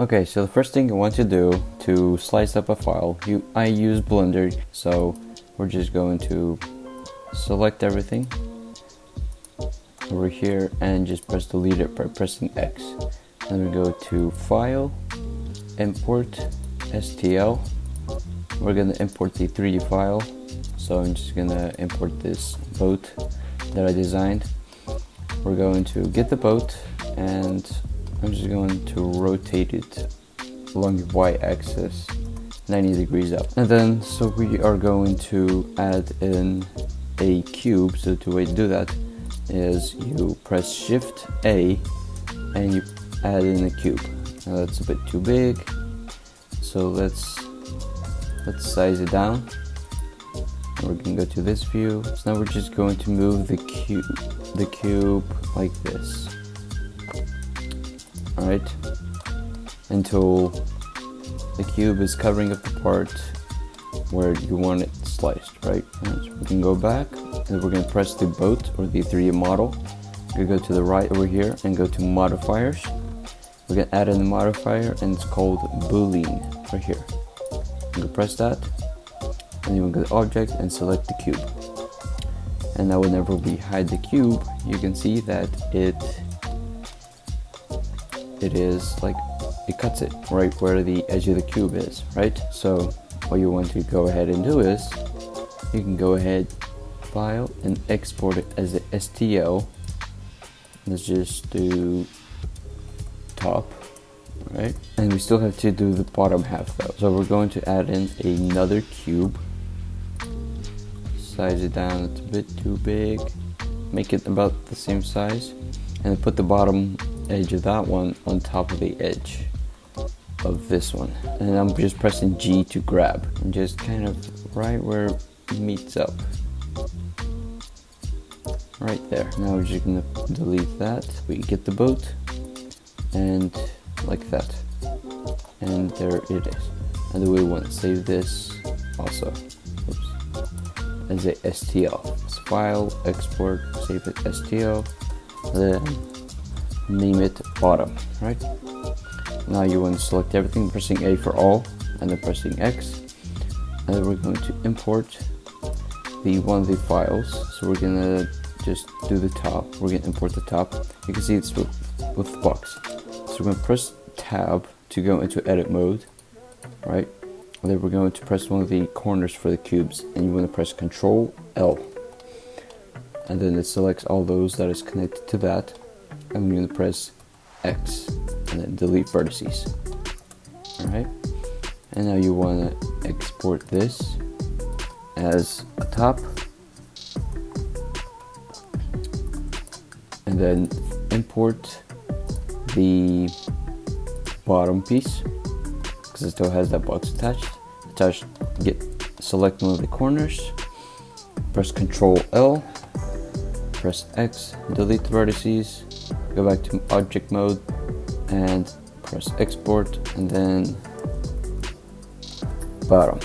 Okay, so the first thing you want to do to slice up a file, I use Blender, so we're just going to select everything over here and just press delete it by pressing X. Then we go to File, Import, STL. We're gonna import the 3D file, so I'm just gonna import this boat that I designed. We're going to get the boat and I'm just going to rotate it along the y-axis 90 degrees up. And then, so we are going to add in a cube. So the way to do that is you press Shift A and you add in a cube. Now that's a bit too big, so let's size it down. And we're gonna go to this view. So now we're just going to move the cube like this. Alright, until the cube is covering up the part where you want it sliced, right? So we can go back and we're going to press the boat or the 3D model. We're going to go to the right over here and go to modifiers. We're going to add in the modifier and it's called Boolean right here. We're going to press that and then we'll go to object and select the cube. And now whenever we hide the cube, you can see that it is like, it cuts it right where the edge of the cube is, right? So what you want to go ahead and do is you can go ahead, file, and export it as a STL. Let's just do top, right? And we still have to do the bottom half though. So we're going to add in another cube, size it down, it's a bit too big, make it about the same size, and put the bottom edge of that one on top of the edge of this one. And I'm just pressing G to grab and just kind of right where it meets up. Right there. Now we're just gonna delete that. We get the boat and like that. And there it is. And then we want to save this also. Oops. As a STL. It's file, export, save it STL. Then name it bottom, right? Now you want to select everything, pressing A for all, and then pressing X. And then we're going to import one of the files. So we're gonna just do the top. We're gonna import the top. You can see it's with the box. So we're gonna press Tab to go into edit mode, right? And then we're going to press one of the corners for the cubes, and you want to press Control L. And then it selects all those that is connected to that. And we're going to press X and then delete vertices. Alright, and now you want to export this as a top and then import the bottom piece because it still has that box attached. Select one of the corners, press Ctrl L, press X, delete the vertices. Go back to object mode and press export and then bottom.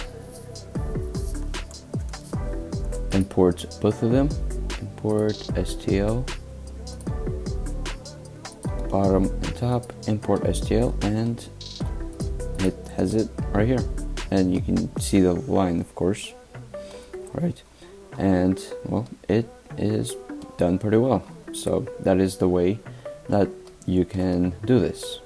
Import both of them. Import STL, bottom and top, import STL, and it has it right here. And you can see the line, of course, right? And well, it is done pretty well. So that is the way that you can do this.